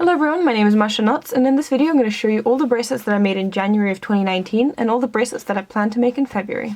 Hello everyone, my name is Masha, and in this video I'm going to show you all the bracelets that I made in January of 2019 and all the bracelets that I plan to make in February.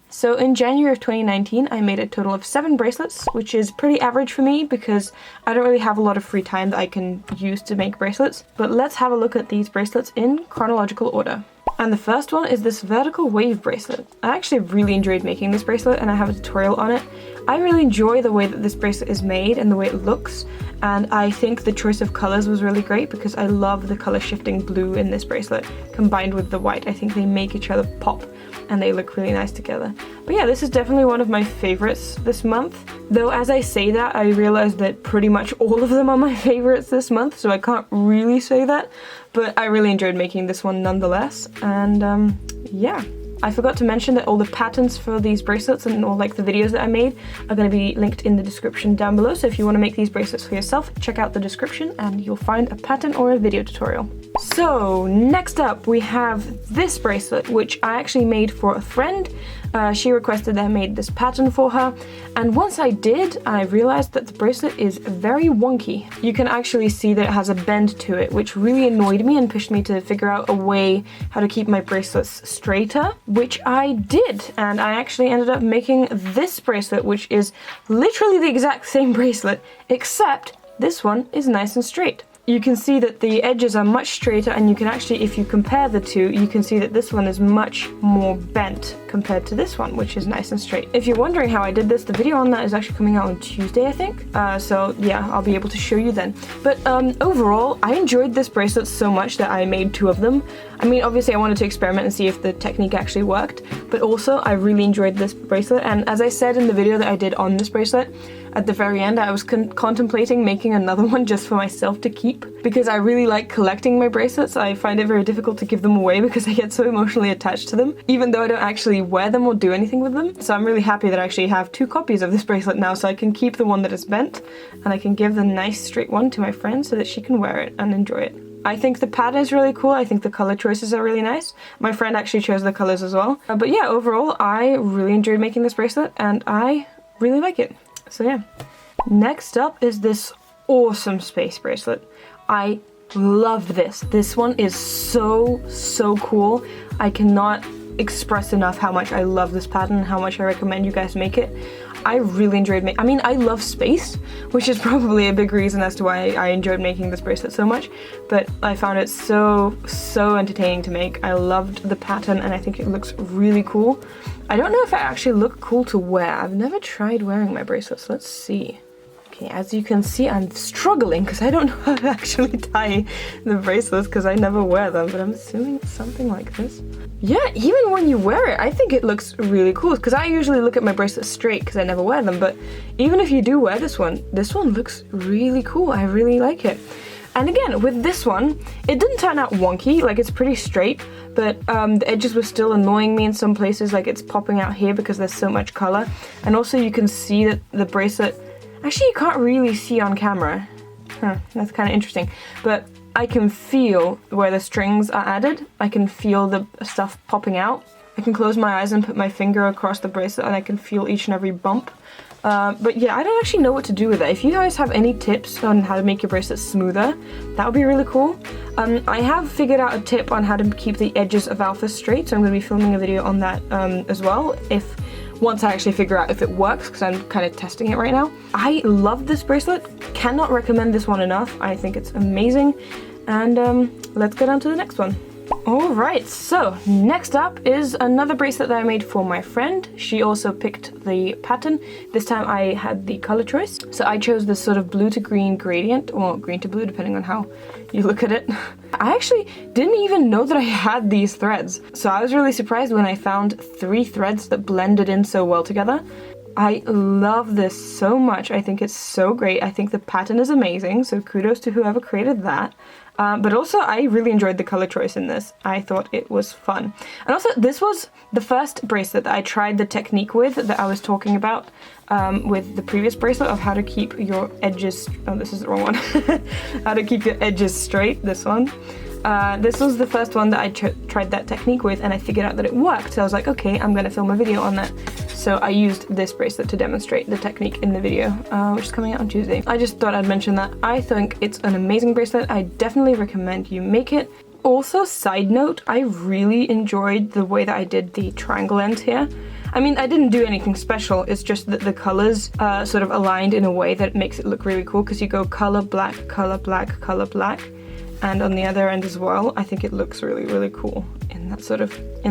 So in January of 2019 I made a total of 7 bracelets, which is pretty average for me because I don't really have a lot of free time that I can use to make bracelets. But let's have a look at these bracelets in chronological order. And the first one is this vertical wave bracelet. I actually really enjoyed making this bracelet and I have a tutorial on it. I really enjoy the way that this bracelet is made and the way it looks, and I think the choice of colors was really great because I love the color shifting blue in this bracelet combined with the white. I think they make each other pop and they look really nice together. But yeah, this is definitely one of my favorites this month. Though as I say that, I realize that pretty much all of them are my favorites this month, so I can't really say that. But I really enjoyed making this one nonetheless, and yeah. I forgot to mention that all the patterns for these bracelets and all like the videos that I made are going to be linked in the description down below, so if you want to make these bracelets for yourself, check out the description and you'll find a pattern or a video tutorial. So next up we have this bracelet, which I actually made for a friend. She requested that I made this pattern for her, and once I did, I realized that the bracelet is very wonky. You can actually see that it has a bend to it, which really annoyed me and pushed me to figure out a way how to keep my bracelets straighter, which I did, and I actually ended up making this bracelet, which is literally the exact same bracelet, except this one is nice and straight. You can see that the edges are much straighter, and you can actually, if you compare the two, you can see that this one is much more bent compared to this one, which is nice and straight. If you're wondering how I did this, the video on that is actually coming out on Tuesday, I think. So yeah, I'll be able to show you then. But overall, I enjoyed this bracelet so much that I made 2 of them. I mean, obviously I wanted to experiment and see if the technique actually worked, but also I really enjoyed this bracelet, and as I said in the video that I did on this bracelet, at the very end I was contemplating making another one just for myself to keep, because I really like collecting my bracelets. I find it very difficult to give them away because I get so emotionally attached to them, even though I don't actually wear them or do anything with them. So I'm really happy that I actually have 2 copies of this bracelet now, so I can keep the one that is bent, and I can give the nice straight one to my friend so that she can wear it and enjoy it. I think the pattern is really cool. I think the color choices are really nice. My friend actually chose the colors as well. But yeah, overall, I really enjoyed making this bracelet and I really like it. So yeah. Next up is this awesome space bracelet. I love this. This one is so cool. I cannot express enough how much I love this pattern and how much I recommend you guys make it. I really enjoyed making, I mean, I love space, which is probably a big reason as to why I enjoyed making this bracelet so much, but I found it so entertaining to make. I loved the pattern and I think it looks really cool. I don't know if I actually look cool to wear. I've never tried wearing my bracelets. Let's see. Okay, as you can see, I'm struggling because I don't know how to actually tie the bracelets because I never wear them, but I'm assuming it's something like this. Yeah, even when you wear it, I think it looks really cool because I usually look at my bracelets straight because I never wear them, but even if you do wear this one looks really cool. I really like it. And again, with this one, it didn't turn out wonky, like it's pretty straight, but the edges were still annoying me in some places, like it's popping out here because there's so much color. And also you can see that the bracelet, actually you can't really see on camera. That's kind of interesting, but I can feel where the strings are added. I can feel the stuff popping out. I can close my eyes and put my finger across the bracelet and I can feel each and every bump. But yeah, I don't actually know what to do with it. If you guys have any tips on how to make your bracelet smoother, that would be really cool. I have figured out a tip on how to keep the edges of alpha straight, so I'm going to be filming a video on that as well, once I actually figure out if it works, because I'm kind of testing it right now. I love this bracelet, cannot recommend this one enough. I think it's amazing, and let's get on to the next one. Alright, so next up is another bracelet that I made for my friend. She also picked the pattern. This time I had the color choice. So I chose this sort of blue to green gradient, or green to blue depending on how you look at it. I actually didn't even know that I had these threads. So I was really surprised when I found 3 threads that blended in so well together. I love this so much. I think it's so great. I think the pattern is amazing, so kudos to whoever created that. But also I really enjoyed the color choice in this. I thought it was fun. And also this was the first bracelet that I tried the technique with that I was talking about with the previous bracelet of how to keep your edges, oh this is the wrong one, how to keep your edges straight, this one. This was the first one that I tried that technique with and I figured out that it worked. So I was like, okay, I'm gonna film a video on that. So I used this bracelet to demonstrate the technique in the video, which is coming out on Tuesday. I just thought I'd mention that. I think it's an amazing bracelet. I definitely recommend you make it. Also, side note, I really enjoyed the way that I did the triangle ends here. I mean, I didn't do anything special, it's just that the colors sort of aligned in a way that makes it look really cool, because you go color black, color black, color black, and on the other end as well. I think it looks really, really cool in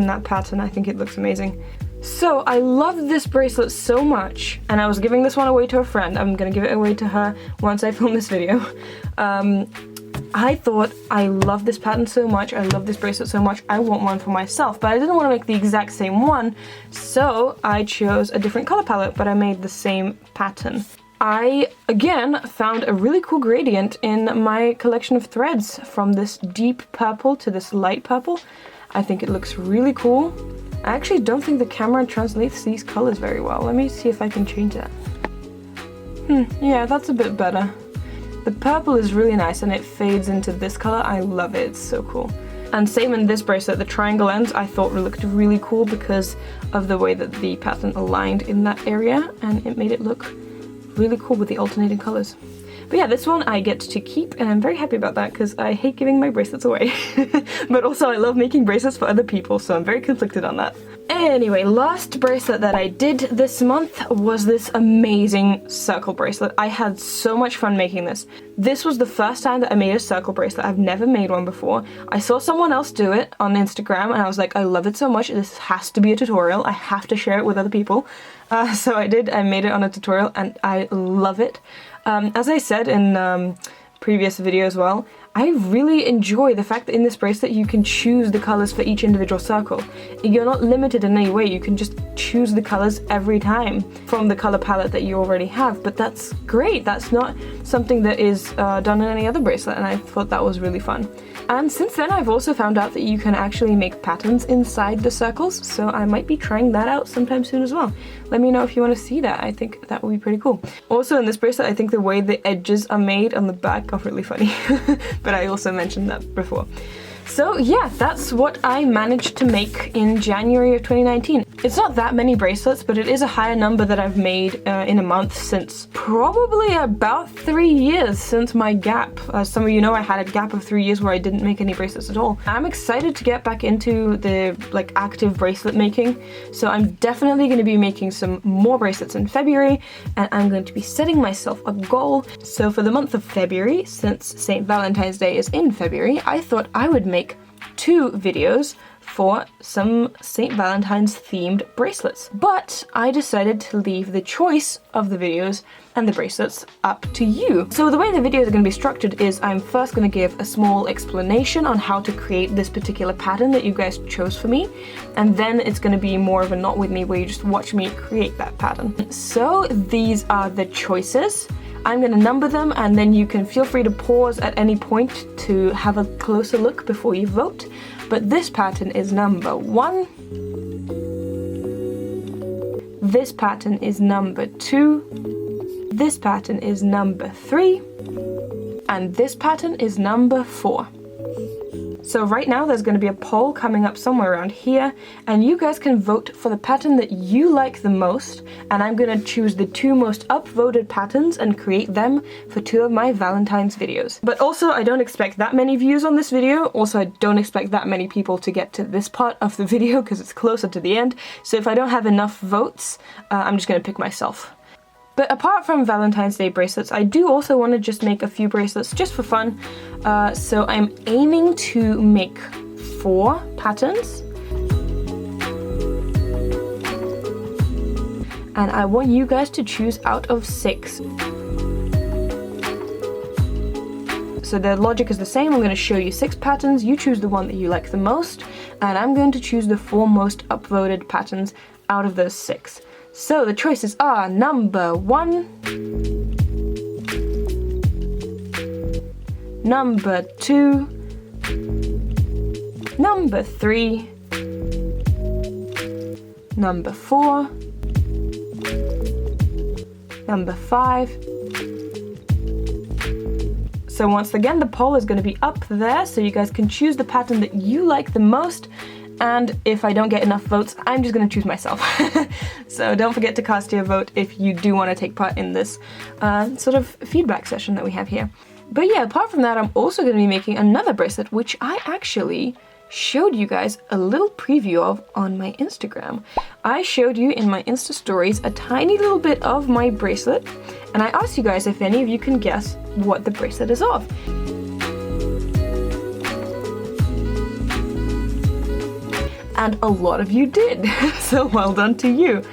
that pattern. I think it looks amazing. So I love this bracelet so much, and I was giving this one away to a friend. I'm gonna give it away to her once I film this video. I thought, I love this pattern so much, I love this bracelet so much, I want one for myself, but I didn't want to make the exact same one, so I chose a different color palette, but I made the same pattern. I, again, found a really cool gradient in my collection of threads, from this deep purple to this light purple. I think it looks really cool. I actually don't think the camera translates these colors very well. Let me see if I can change that. Yeah, that's a bit better. The purple is really nice and it fades into this color. I love it, it's so cool. And same in this bracelet, the triangle ends I thought looked really cool because of the way that the pattern aligned in that area, and it made it look really cool with the alternating colors. But yeah, this one I get to keep, and I'm very happy about that because I hate giving my bracelets away. But also I love making bracelets for other people, so I'm very conflicted on that. Anyway, last bracelet that I did this month was this amazing circle bracelet. I had so much fun making this. This was the first time that I made a circle bracelet. I've never made one before. I saw someone else do it on Instagram and I was like, I love it so much, this has to be a tutorial. I have to share it with other people. So I did, I made it on a tutorial and I love it. As I said in previous video as well, I really enjoy the fact that in this bracelet you can choose the colors for each individual circle. You're not limited in any way, you can just choose the colors every time from the color palette that you already have, but that's great. That's not something that is done in any other bracelet, and I thought that was really fun. And since then I've also found out that you can actually make patterns inside the circles, so I might be trying that out sometime soon as well. Let me know if you want to see that. I think that would be pretty cool. Also in this bracelet, I think the way the edges are made on the back are really funny. But I also mentioned that before. So yeah, that's what I managed to make in January of 2019. It's not that many bracelets, but it is a higher number that I've made in a month since probably about 3 years since my gap. As some of you know, I had a gap of 3 years where I didn't make any bracelets at all. I'm excited to get back into the active bracelet making, so I'm definitely going to be making some more bracelets in February, and I'm going to be setting myself a goal. So for the month of February, since St. Valentine's Day is in February, I thought I would make 2 videos for some St. Valentine's themed bracelets. But I decided to leave the choice of the videos and the bracelets up to you. So the way the videos are going to be structured is I'm first going to give a small explanation on how to create this particular pattern that you guys chose for me, and then it's going to be more of a not with me where you just watch me create that pattern. So these are the choices. I'm going to number them, and then you can feel free to pause at any point to have a closer look before you vote. But this pattern is number 1. This pattern is number 2. This pattern is number 3. And this pattern is number 4. So right now there's going to be a poll coming up somewhere around here, and you guys can vote for the pattern that you like the most, and I'm going to choose the 2 most upvoted patterns and create them for 2 of my Valentine's videos. But also I don't expect that many views on this video, also I don't expect that many people to get to this part of the video because it's closer to the end, so if I don't have enough votes, I'm just going to pick myself. But apart from Valentine's Day bracelets, I do also want to just make a few bracelets just for fun. So I'm aiming to make 4 patterns. And I want you guys to choose out of 6. So the logic is the same. I'm going to show you 6 patterns. You choose the one that you like the most. And I'm going to choose the 4 most upvoted patterns out of those 6. So the choices are number 1, number 2, number 3, number 4, number 5. So once again, the poll is going to be up there, so you guys can choose the pattern that you like the most, And if I don't get enough votes, I'm just gonna choose myself. So don't forget to cast your vote if you do want to take part in this sort of feedback session that we have here. But yeah, apart from that, I'm also going to be making another bracelet, which I actually showed you guys a little preview of on my Instagram. I showed you in my Insta stories a tiny little bit of my bracelet, and I asked you guys if any of you can guess what the bracelet is of. And a lot of you did, so well done to you.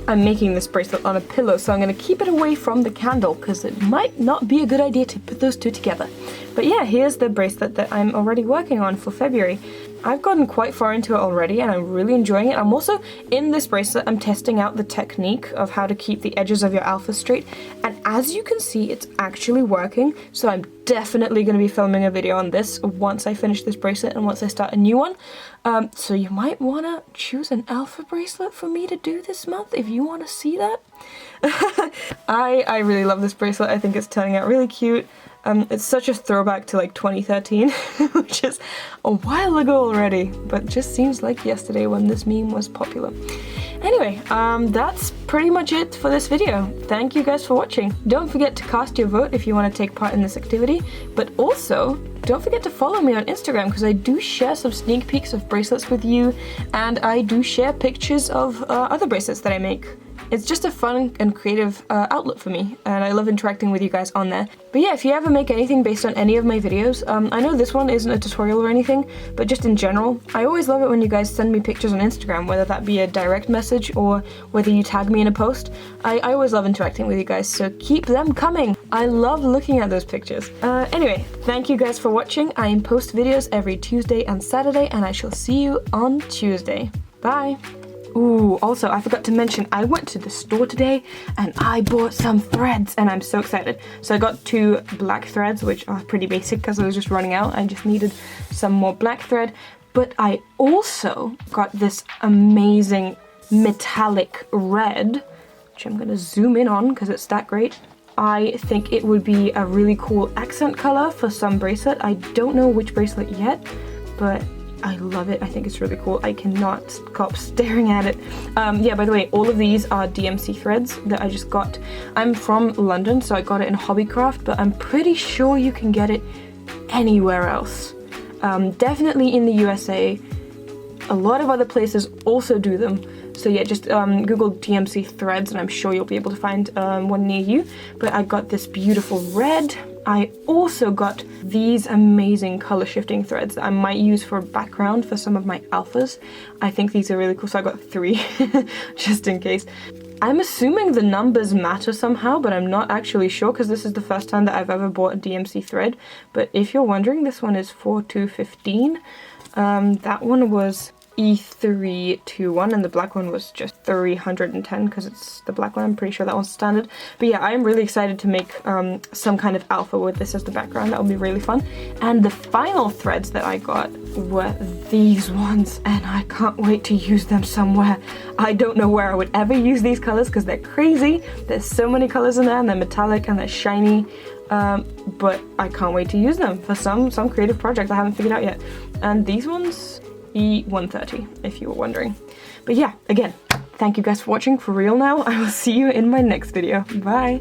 I'm making this bracelet on a pillow, so I'm going to keep it away from the candle because it might not be a good idea to put those two together. But yeah, here's the bracelet that I'm already working on for February. I've gotten quite far into it already and I'm really enjoying it. I'm also, in this bracelet, I'm testing out the technique of how to keep the edges of your alpha straight. And as you can see, it's actually working. So I'm definitely going to be filming a video on this once I finish this bracelet and once I start a new one. So you might want to choose an alpha bracelet for me to do this month if you want to see that. I really love this bracelet. I think it's turning out really cute. It's such a throwback to like 2013, which is a while ago already, but just seems like yesterday when this meme was popular. Anyway, that's pretty much it for this video. Thank you guys for watching. Don't forget to cast your vote if you want to take part in this activity, but also don't forget to follow me on Instagram because I do share some sneak peeks of bracelets with you, and I do share pictures of other bracelets that I make. It's just a fun and creative outlet for me, and I love interacting with you guys on there. But yeah, if you ever make anything based on any of my videos, I know this one isn't a tutorial or anything, but just in general, I always love it when you guys send me pictures on Instagram, whether that be a direct message or whether you tag me in a post. I always love interacting with you guys, so keep them coming. I love looking at those pictures. Anyway, thank you guys for watching. I post videos every Tuesday and Saturday, and I shall see you on Tuesday. Bye! Ooh, also, I forgot to mention, I went to the store today and I bought some threads and I'm so excited. So I got 2 black threads, which are pretty basic because I was just running out. I just needed some more black thread. But I also got this amazing metallic red, which I'm gonna zoom in on because it's that great. I think it would be a really cool accent color for some bracelet. I don't know which bracelet yet, but I love it. I think it's really cool. I cannot stop staring at it. Yeah, by the way, all of these are DMC threads that I just got. I'm from London, so I got it in Hobbycraft, but I'm pretty sure you can get it anywhere else. Definitely in the USA. A lot of other places also do them. So yeah, just Google DMC threads and I'm sure you'll be able to find one near you. But I got this beautiful red. I also got these amazing color shifting threads that I might use for a background for some of my alphas. I think these are really cool, so I got 3 just in case. I'm assuming the numbers matter somehow, but I'm not actually sure because this is the first time that I've ever bought a DMC thread. But if you're wondering, this one is 4215. That one was E321 and the black one was just 310 because it's the black one. I'm pretty sure that one's standard. But yeah, I'm really excited to make some kind of alpha with this as the background. That will be really fun. And the final threads that I got were these ones and I can't wait to use them somewhere. I don't know where I would ever use these colors because they're crazy. There's so many colors in there and they're metallic and they're shiny. But I can't wait to use them for some creative project I haven't figured out yet. And these ones, E130, if you were wondering. But yeah, again, thank you guys for watching for real now. I will see you in my next video. Bye!